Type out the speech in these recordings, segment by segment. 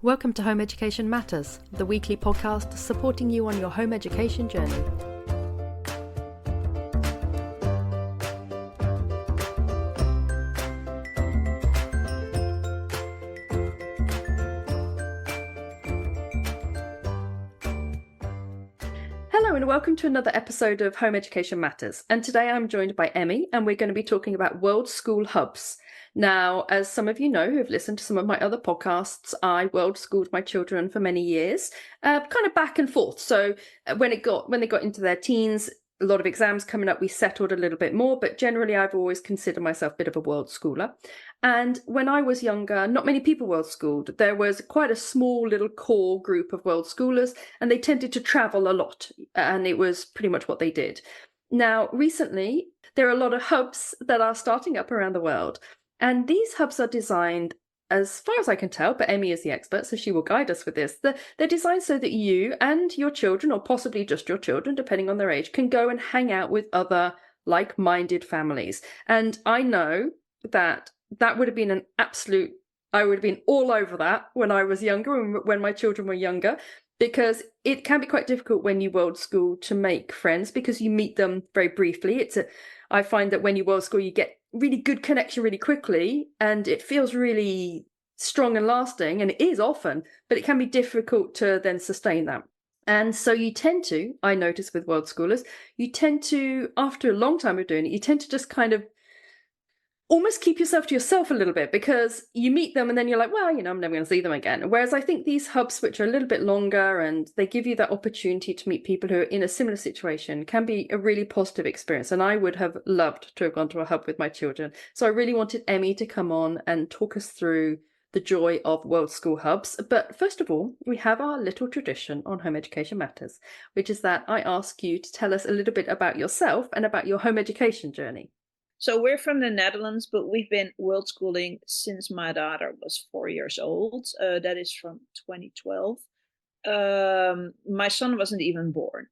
Welcome to Home Education Matters, the weekly podcast supporting you on your home education journey. Hello and welcome to another episode of Home Education Matters. And today I'm joined by Emmy and we're going to be talking about World School Hubs. Now, as some of you know who have listened to some of my other podcasts, I world schooled my children for many years, kind of back and forth. So when they got into their teens, a lot of exams coming up, we settled a little bit more, but generally I've always considered myself a bit of a world schooler. And when I was younger, not many people world schooled. There was quite a small little core group of world schoolers, and they tended to travel a lot, and it was pretty much what they did. Now, recently, there are a lot of hubs that are starting up around the world. And these hubs are designed, as far as I can tell, but Emmy is the expert, so she will guide us with this. They're designed so that you and your children, or possibly just your children, depending on their age, can go and hang out with other like-minded families. And I know that would have been an absolute, I would have been all over that when I was younger, when my children were younger, because it can be quite difficult when you world school to make friends because you meet them very briefly. I find that when you world school, you get really good connection really quickly and it feels really strong and lasting, and it is often, but it can be difficult to then sustain that. And so you tend to, I notice with world schoolers, you tend to, after a long time of doing it, you tend to just kind of almost keep yourself to yourself a little bit because you meet them and then you're like, well, I'm never going to see them again. Whereas I think these hubs, which are a little bit longer and they give you that opportunity to meet people who are in a similar situation, can be a really positive experience. And I would have loved to have gone to a hub with my children. So I really wanted Emmy to come on and talk us through the joy of World School Hubs. But first of all, we have our little tradition on Home Education Matters, which is that I ask you to tell us a little bit about yourself and about your home education journey. So we're from the Netherlands, but we've been world schooling since my daughter was 4 years old. That is from 2012. My son wasn't even born.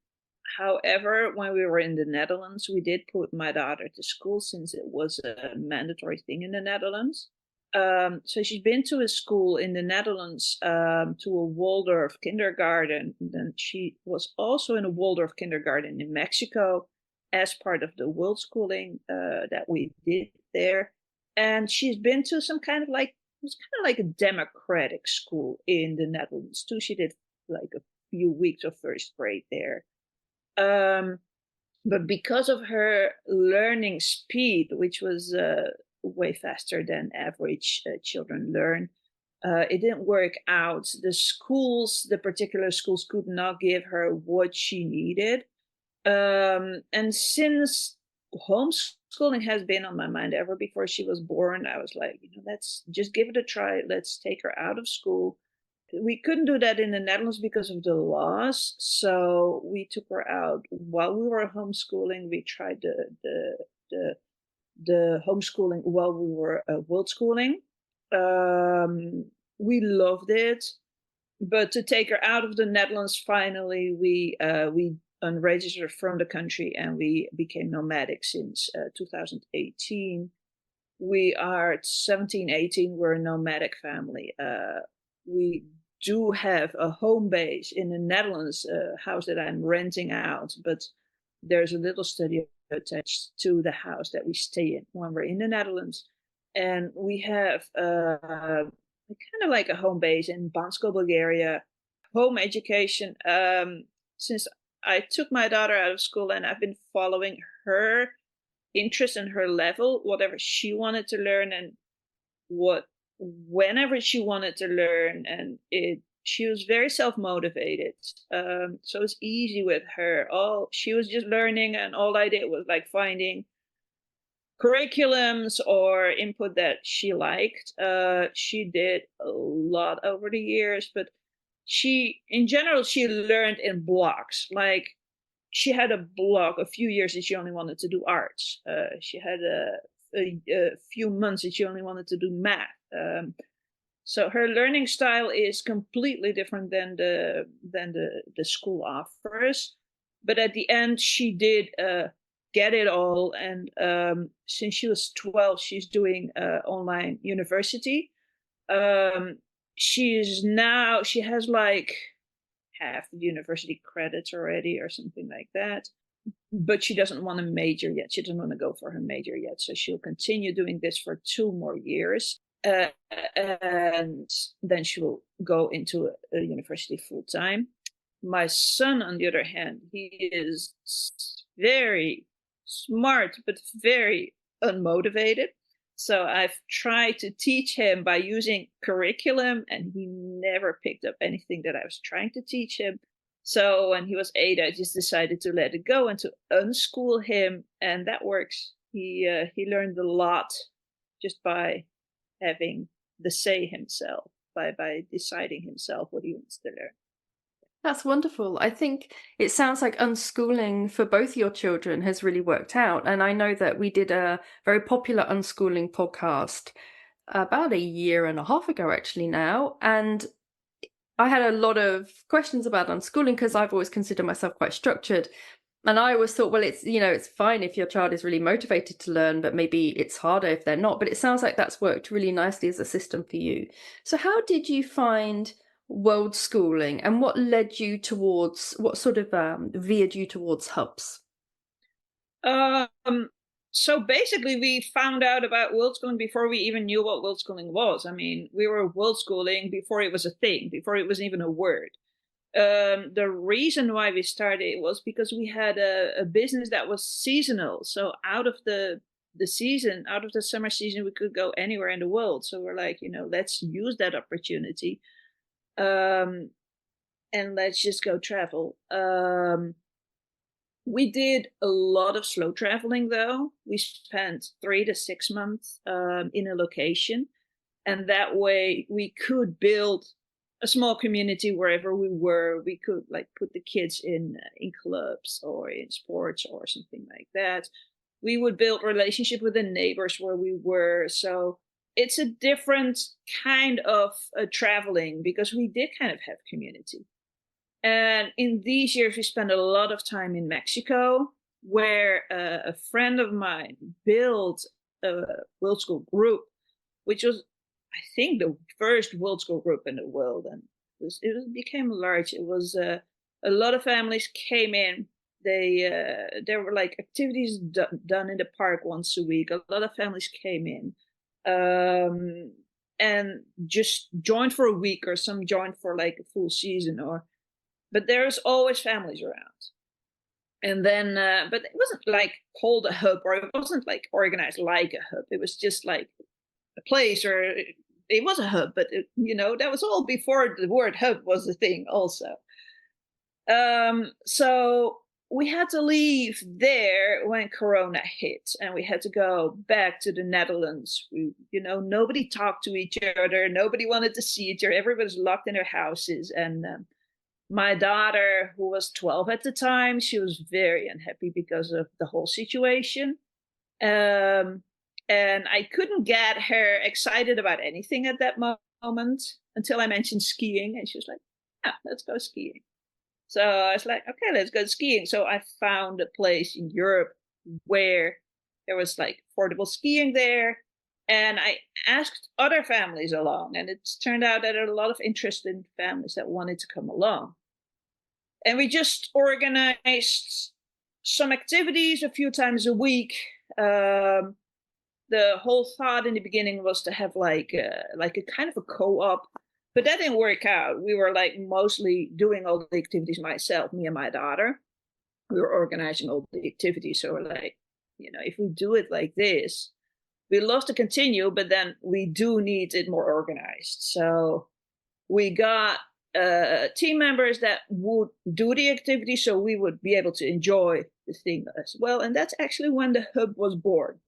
However, when we were in the Netherlands, we did put my daughter to school since it was a mandatory thing in the Netherlands. So she's been to a school in the Netherlands, to a Waldorf kindergarten. Then she was also in a Waldorf kindergarten in Mexico as part of the world schooling that we did there. And she's been to some kind of it was kind of like a democratic school in the Netherlands too. She did like a few weeks of first grade there. But because of her learning speed, which was way faster than average children learn, it didn't work out. The particular schools could not give her what she needed. And since homeschooling has been on my mind ever before she was born, I was like, let's just give it a try. Let's take her out of school. We couldn't do that in the Netherlands because of the laws. So we took her out while we were homeschooling. We tried the homeschooling while we were world schooling. We loved it. But to take her out of the Netherlands, finally, we unregistered from the country and we became nomadic since 2018. We are at 17, 18. We're a nomadic family. We do have a home base in the Netherlands, a house that I'm renting out, but there's a little studio attached to the house that we stay in when we're in the Netherlands. And we have kind of like a home base in Bansko, Bulgaria. Home education. Since I took my daughter out of school and I've been following her interest and her level, whatever she wanted to learn and whenever she wanted to learn, and she was very self-motivated. So it's easy with her. She was just learning, and all I did was like finding curriculums or input that she liked. She did a lot over the years, but in general, she learned in blocks. Like she had a block a few years that she only wanted to do arts. She had a few months that she only wanted to do math. So her learning style is completely different than the school offers. But at the end, she did get it all. And since she was 12, she's doing online university. she has like half the university credits already or something like that. But she doesn't want to major yet. She doesn't want to go for her major yet. So she'll continue doing this for 2 more years. And then she will go into a university full time. My son, on the other hand, he is very smart, but very unmotivated. So I've tried to teach him by using curriculum, and he never picked up anything that I was trying to teach him. So when he was 8, I just decided to let it go and to unschool him, and that works. He learned a lot just by having the say himself, by deciding himself what he wants to learn. That's wonderful. I think it sounds like unschooling for both your children has really worked out. And I know that we did a very popular unschooling podcast about a year and a half ago, actually, now. And I had a lot of questions about unschooling because I've always considered myself quite structured. And I always thought, well, it's fine if your child is really motivated to learn, but maybe it's harder if they're not. But it sounds like that's worked really nicely as a system for you. So how did you find Worldschooling, and what sort of veered you towards hubs? So basically, we found out about Worldschooling before we even knew what Worldschooling was. I mean, we were Worldschooling before it was a thing, before it was even a word. The reason why we started was because we had a business that was seasonal. So out of the season, out of the summer season, we could go anywhere in the world. So we're like, let's use that opportunity, and let's just go travel. We did a lot of slow traveling, though. We spent 3 to 6 months in a location, and that way we could build a small community wherever we were. We could like put the kids in clubs or in sports or something like that. We would build relationship with the neighbors where we were. So it's a different kind of traveling because we did kind of have community. And in these years, we spent a lot of time in Mexico, where a friend of mine built a Worldschooling group, which was, I think, the first Worldschooling group in the world. And it became large. It was a lot of families came in. There were like activities done in the park once a week. A lot of families came in. And just joined for a week, or some joined for like a full season, but there's always families around. And then, but it wasn't like called a hub, or it wasn't like organized like a hub. It was just like a place, or it was a hub, but that was all before the word hub was a thing also. So we had to leave there when Corona hit, and we had to go back to the Netherlands. Nobody talked to each other. Nobody wanted to see each other. Everybody was locked in their houses. And my daughter, who was 12 at the time, she was very unhappy because of the whole situation. And I couldn't get her excited about anything at that moment until I mentioned skiing. And she was like, let's go skiing. So I was like, okay, let's go skiing. So I found a place in Europe where there was like affordable skiing there. And I asked other families along, and it turned out that there are a lot of interested families that wanted to come along. And we just organized some activities a few times a week. The whole thought in the beginning was to have like a kind of a co-op, but that didn't work out. We were like mostly doing all the activities myself, me and my daughter. We were organizing all the activities. So we're like, if we do it like this, we love to continue, but then we do need it more organized. So we got team members that would do the activity, so we would be able to enjoy the thing as well. And that's actually when the hub was born.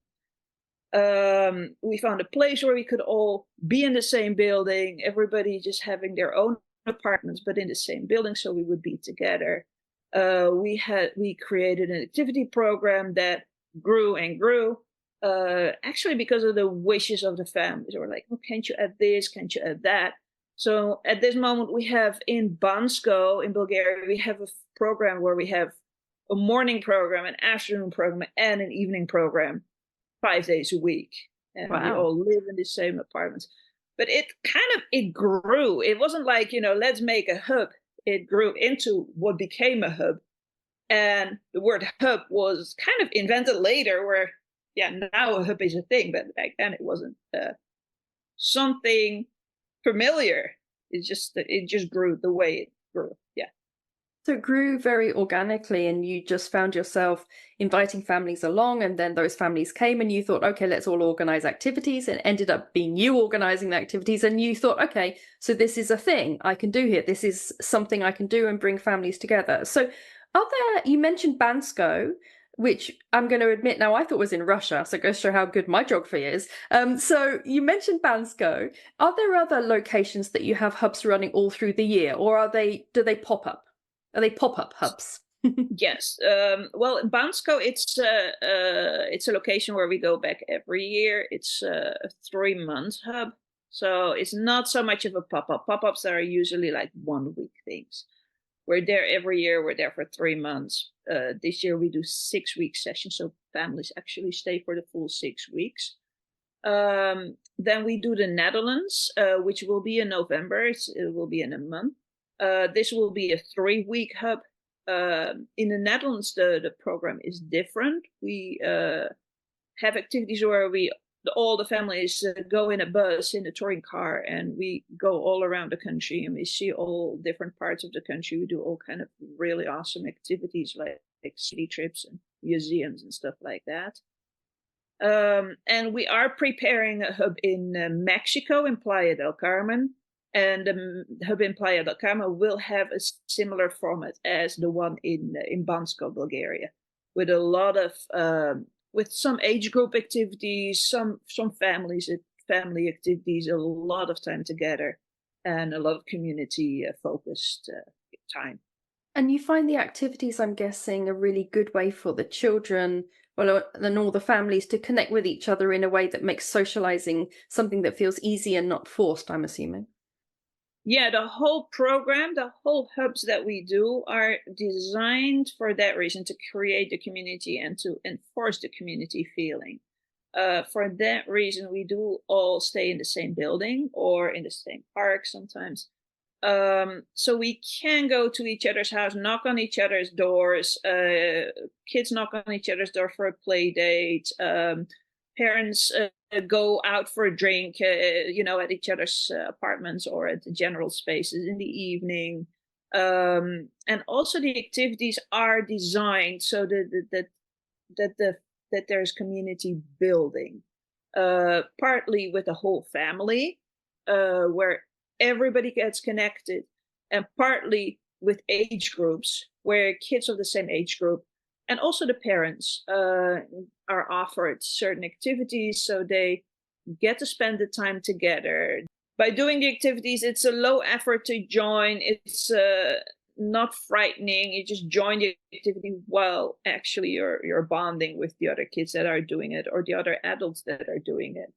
We found a place where we could all be in the same building, everybody just having their own apartments, but in the same building, so we would be together. We created an activity program that grew and grew. Actually, because of the wishes of the families. We're like, oh, can't you add this? Can't you add that? So at this moment, we have in Bansko, in Bulgaria, we have a program where we have a morning program, an afternoon program, and an evening program 5 days a week. And Wow. we all live in the same apartments. but it grew. It wasn't like, let's make a hub. It grew into what became a hub. And the word hub was kind of invented later, where, now a hub is a thing, but back then it wasn't something familiar. It just grew the way it grew. Yeah. So it grew very organically, and you just found yourself inviting families along, and then those families came and you thought, okay, let's all organize activities, and it ended up being you organizing the activities, and you thought, okay, so this is a thing I can do here. This is something I can do and bring families together. So you mentioned Bansko, which I'm going to admit now I thought was in Russia, so it goes to show how good my geography is. So you mentioned Bansko. Are there other locations that you have hubs running all through the year, or do they pop up? Are they pop-up hubs? Yes. Well, Bansko, it's a location where we go back every year. It's a 3-month hub, so it's not so much of a pop-up. Pop-ups are usually like 1-week things. We're there every year. We're there for 3 months. This year we do 6-week sessions, so families actually stay for the full 6 weeks. Then we do the Netherlands, which will be in November. It will be in a month. This will be a 3-week hub. In the Netherlands, the program is different. We have activities where all the families go in a bus, in a touring car, and we go all around the country, and we see all different parts of the country. We do all kind of really awesome activities like city trips and museums and stuff like that. And we are preparing a hub in Mexico, in Playa del Carmen. And the hub in Playa del Carmen will have a similar format as the one in Bansko, Bulgaria, with a lot of with some age group activities, some family activities, a lot of time together, and a lot of community focused time. And you find the activities, I'm guessing, a really good way for the children, well, and all the families to connect with each other in a way that makes socializing something that feels easy and not forced, I'm assuming. Yeah, the whole program, the whole hubs that we do are designed for that reason, to create the community and to enforce the community feeling. For that reason, we do all stay in the same building or in the same park sometimes. So we can go to each other's house, knock on each other's doors. Kids knock on each other's door for a play date. Parents go out for a drink, at each other's apartments or at the general spaces in the evening. And also the activities are designed so that there's community building, partly with the whole family, where everybody gets connected, and partly with age groups, where kids of the same age group and also the parents are offered certain activities, so they get to spend the time together. By doing the activities, it's a low effort to join. It's not frightening. You just join the activity while actually you're bonding with the other kids that are doing it, or the other adults that are doing it.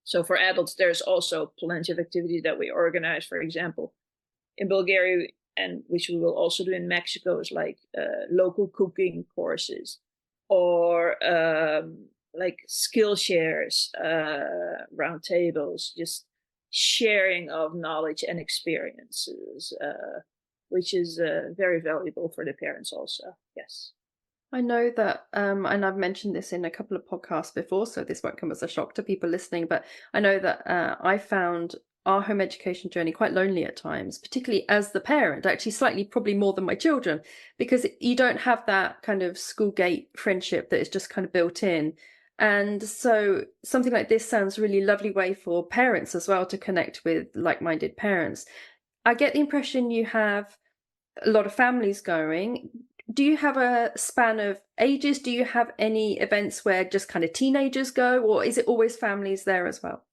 So for adults, there's also plenty of activities that we organize. For example, in Bulgaria, and which we will also do in Mexico, is like local cooking courses, or like skill shares, round tables, just sharing of knowledge and experiences, which is very valuable for the parents also. Yes. I know that, and I've mentioned this in a couple of podcasts before, so this won't come as a shock to people listening, but I know that I found our home education journey quite lonely at times, particularly as the parent, actually slightly probably more than my children, because you don't have that kind of school gate friendship that is just kind of built in. And so something like this sounds a really lovely way for parents as well to connect with like-minded parents. I get the impression you have a lot of families going. Do you have a span of ages? Do you have any events where just kind of teenagers go, or is it always families there as well?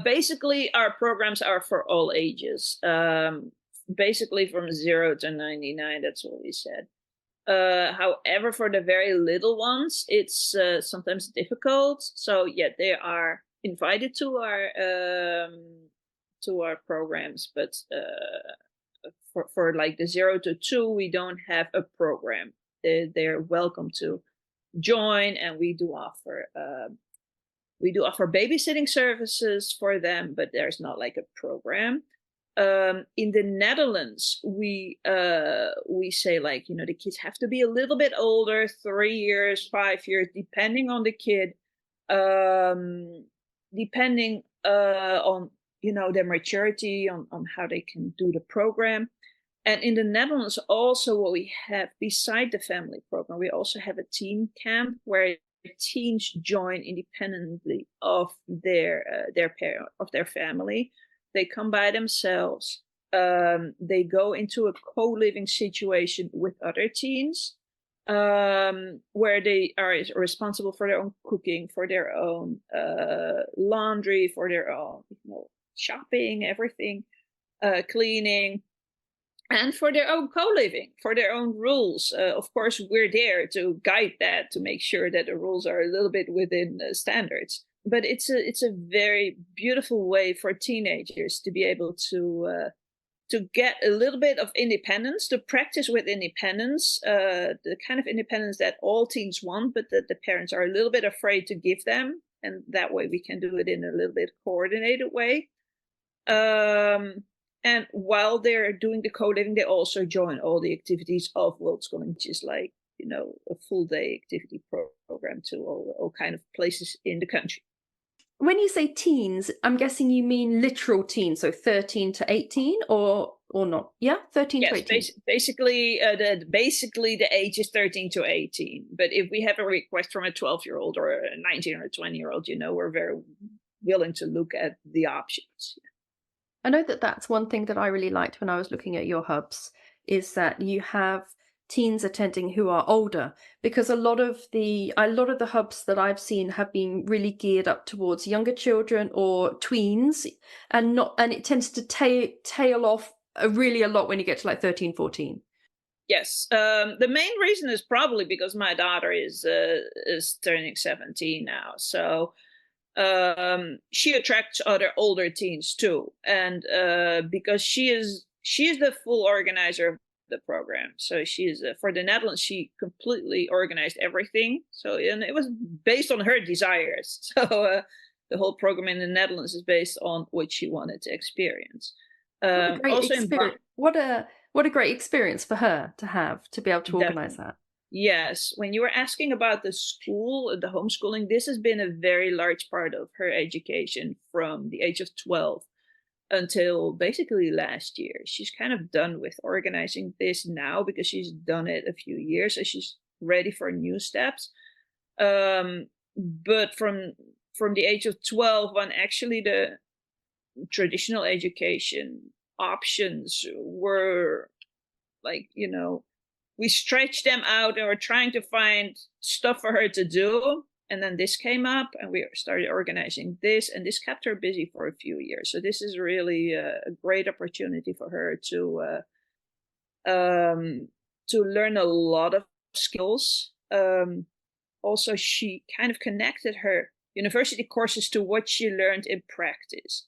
Basically, our programs are for all ages. Basically, from 0 to 99. That's what we said. However, for the very little ones, it's sometimes difficult. So yeah, they are invited to our programs, but for like the 0 to 2, we don't have a program. They're welcome to join, and we do offer We do offer babysitting services for them, but there's not like a program. In the Netherlands, we say, like, the kids have to be a little bit older, 3 years, 5 years, depending on the kid, depending on their maturity, on how they can do the program. And in the Netherlands, also what we have beside the family program, we also have a teen camp where teens join independently of their parent, of their family. They come by themselves. They go into a co-living situation with other teens, where they are responsible for their own cooking, for their own laundry, for their own shopping, everything, cleaning, and for their own co-living, for their own rules. Of course, we're there to guide that, to make sure that the rules are a little bit within standards. But it's a very beautiful way for teenagers to be able to get a little bit of independence, to practice with independence, the kind of independence that all teens want, but that the parents are a little bit afraid to give them. And that way we can do it in a little bit coordinated way. And while they're doing the co-living, they also join all the activities of Worldschooling, which is like, a full day activity program to all kind of places in the country. When you say teens, I'm guessing you mean literal teens, so 13 to 18 or not? Yeah, 13 to 18. Yes, basically the age is 13 to 18. But if we have a request from a 12-year-old or a 19 or a 20-year-old, we're very willing to look at the options. I know that that's one thing that I really liked when I was looking at your hubs, is that you have teens attending who are older, because a lot of the hubs that I've seen have been really geared up towards younger children or tweens, and it tends to tail off really a lot when you get to like 13, 14. Yes, the main reason is probably because my daughter is turning 17 now, so she attracts other older teens too, and because she is the full organizer of the program. So she is for the Netherlands. She completely organized everything. So, and it was based on her desires. So the whole program in the Netherlands is based on what she wanted to experience. What a great experience for her to have, to be able to organize that. Yes, when you were asking about the school, the homeschooling, this has been a very large part of her education from the age of 12 until basically last year. She's kind of done with organizing this now because she's done it a few years, so she's ready for new steps. But from the age of 12, when actually the traditional education options were like, we stretched them out and we're trying to find stuff for her to do. And then this came up and we started organizing this, and this kept her busy for a few years. So this is really a great opportunity for her to learn a lot of skills. Also, she kind of connected her university courses to what she learned in practice.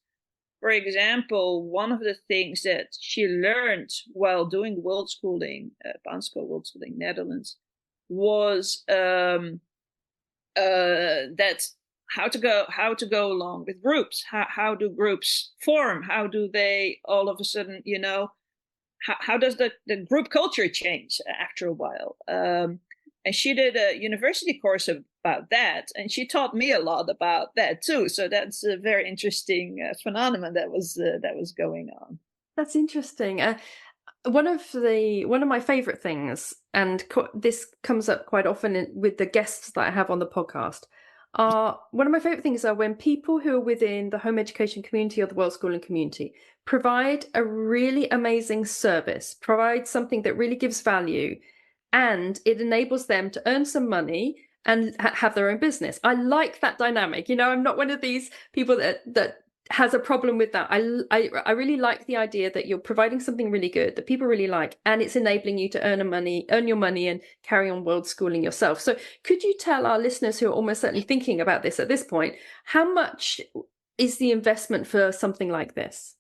For example, one of the things that she learned while doing Worldschooling, Bansko Worldschooling Netherlands, was that how to go along with groups. How do groups form? How do they all of a sudden, how does the group culture change after a while? And she did a university course about that, and she taught me a lot about that too. So that's a very interesting phenomenon that was going on. That's interesting. One of my favorite things, and this comes up quite often with the guests that I have on the podcast, one of my favorite things are when people who are within the home education community or the Worldschooling community provide a really amazing service, provide something that really gives value, and it enables them to earn some money and have their own business. I like that dynamic. I'm not one of these people that has a problem with that. I really like the idea that you're providing something really good that people really like, and it's enabling you to earn your money and carry on Worldschooling yourself. So could you tell our listeners who are almost certainly thinking about this at this point, how much is the investment for something like this?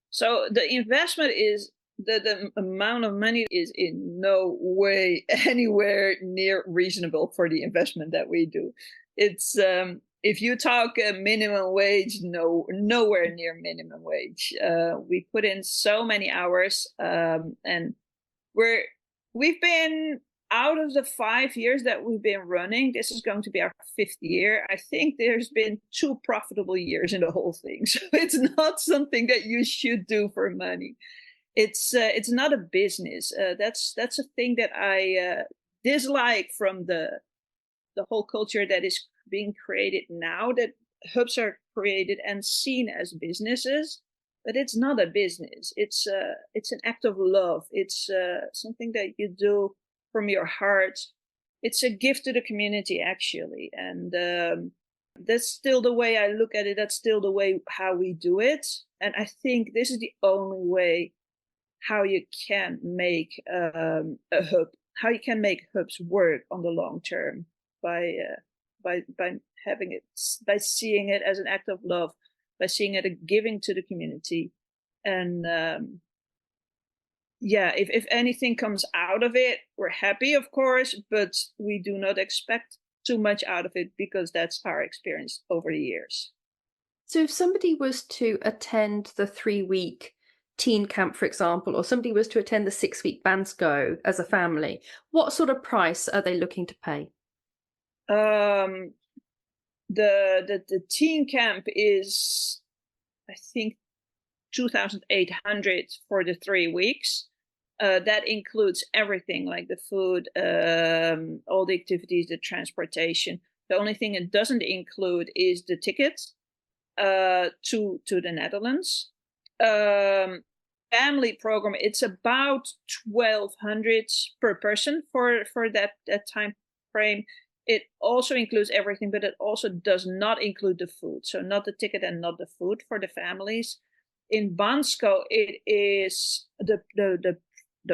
So the investment is the amount of money is in no way anywhere near reasonable for the investment that we do. It's if you talk minimum wage, nowhere near minimum wage. We put in so many hours, and we've been, out of the 5 years that we've been running, this is going to be our 5th year. I think there's been 2 profitable years in the whole thing. So it's not something that you should do for money. It's not a business. That's a thing that I dislike from the whole culture that is being created now, that hubs are created and seen as businesses, but it's not a business. It's an act of love. It's something that you do from your heart. It's a gift to the community, actually, and that's still the way I look at it. That's still the way how we do it, and I think this is the only way how you can make a hub, how you can make hubs work on the long term, by having it, by seeing it as an act of love, by seeing it a giving to the community. And yeah, if anything comes out of it, we're happy, of course, but we do not expect too much out of it, because that's our experience over the years. So if somebody was to attend the 3-week teen camp, for example, or somebody was to attend the 6-week Bansko as a family, what sort of price are they looking to pay? The teen camp is, I think, 2,800 for the 3 weeks. That includes everything, like the food, all the activities, the transportation. The only thing it doesn't include is the tickets to the Netherlands. Family program, it's about 1,200 per person for that time frame. It also includes everything, but it also does not include the food. So not the ticket and not the food for the families. In Bansko, it is the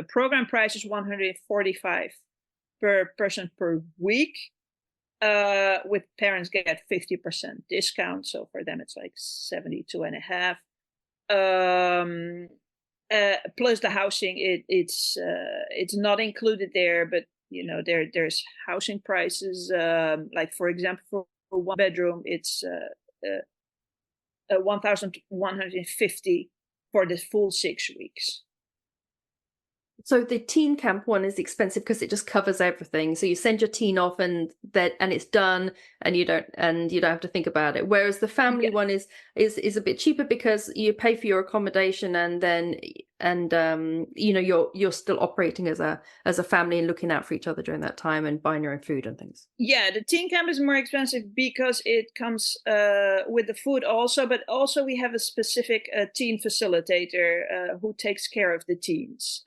program price is 145 per person per week. With parents get 50% discount, so for them it's like 72.5. Plus the housing, it's not included there, but there's housing prices. Like for example, for 1 bedroom, it's 1,150 for the full 6 weeks. So the teen camp one is expensive because it just covers everything. So you send your teen off and it's done, and you don't have to think about it. Whereas the family one is a bit cheaper because you pay for your accommodation, and then you're still operating as a family and looking out for each other during that time and buying your own food and things. Yeah, the teen camp is more expensive because it comes with the food also, but also we have a specific teen facilitator who takes care of the teens.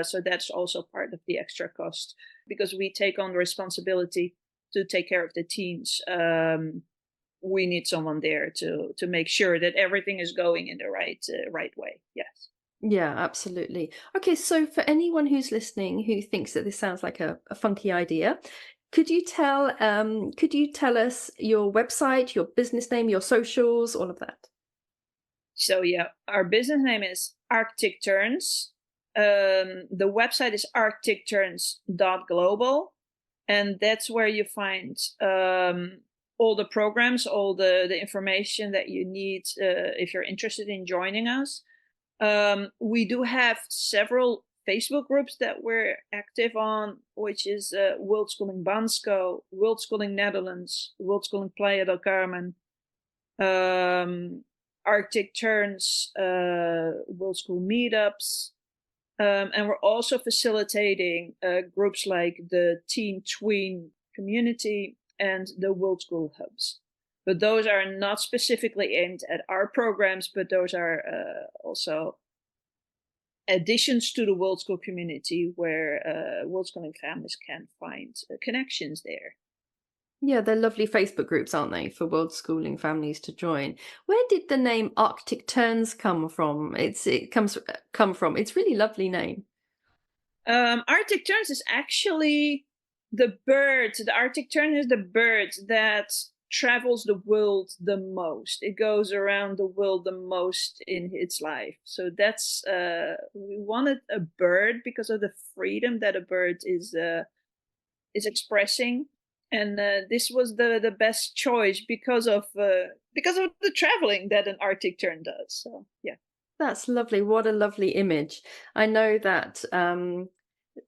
So that's also part of the extra cost, because we take on the responsibility to take care of the teens. We need someone there to make sure that everything is going in the right way. Yes. Yeah, absolutely. Okay, so for anyone who's listening who thinks that this sounds like a funky idea, could you tell us your website, your business name, your socials, all of that? So yeah, our business name is Arctic Terns. The website is arcticterns.global, and that's where you find all the programs, all the information that you need if you're interested in joining us. We do have several Facebook groups that we're active on, which is Worldschooling Bansko, Worldschooling Netherlands, Worldschooling Playa del Carmen, Arctic Terns, Worldschool meetups. And we're also facilitating groups like the Teen Tween community and the Worldschool hubs. But those are not specifically aimed at our programs, but those are also additions to the Worldschool community, where Worldschooling families can find connections there. Yeah, they're lovely Facebook groups, aren't they, for Worldschooling families to join. Where did the name Arctic Terns come from? It's a really lovely name. Arctic Terns is actually the bird. The Arctic Tern is the bird that travels the world the most. It goes around the world the most in its life. So that's we wanted a bird because of the freedom that a bird is expressing, And this was the best choice because of the traveling that an Arctic Tern does. So yeah. That's lovely. What a lovely image. I know that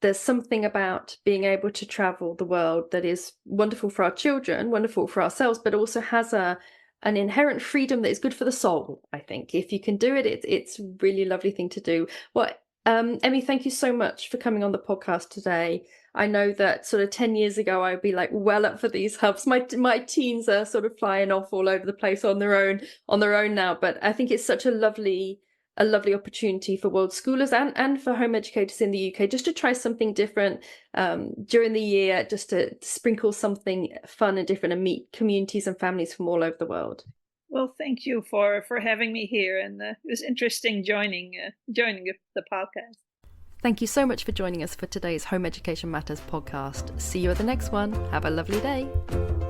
there's something about being able to travel the world that is wonderful for our children, wonderful for ourselves, but also has an inherent freedom that is good for the soul, I think. If you can do it, it's a really lovely thing to do. Well, Emmy, thank you so much for coming on the podcast today. I know that sort of 10 years ago, I'd be like well up for these hubs. My teens are sort of flying off all over the place on their own now, but I think it's such a lovely opportunity for world schoolers and for home educators in the UK just to try something different during the year, just to sprinkle something fun and different and meet communities and families from all over the world. Well, thank you for having me here, and it was interesting joining the podcast. Thank you so much for joining us for today's Home Education Matters podcast. See you at the next one. Have a lovely day.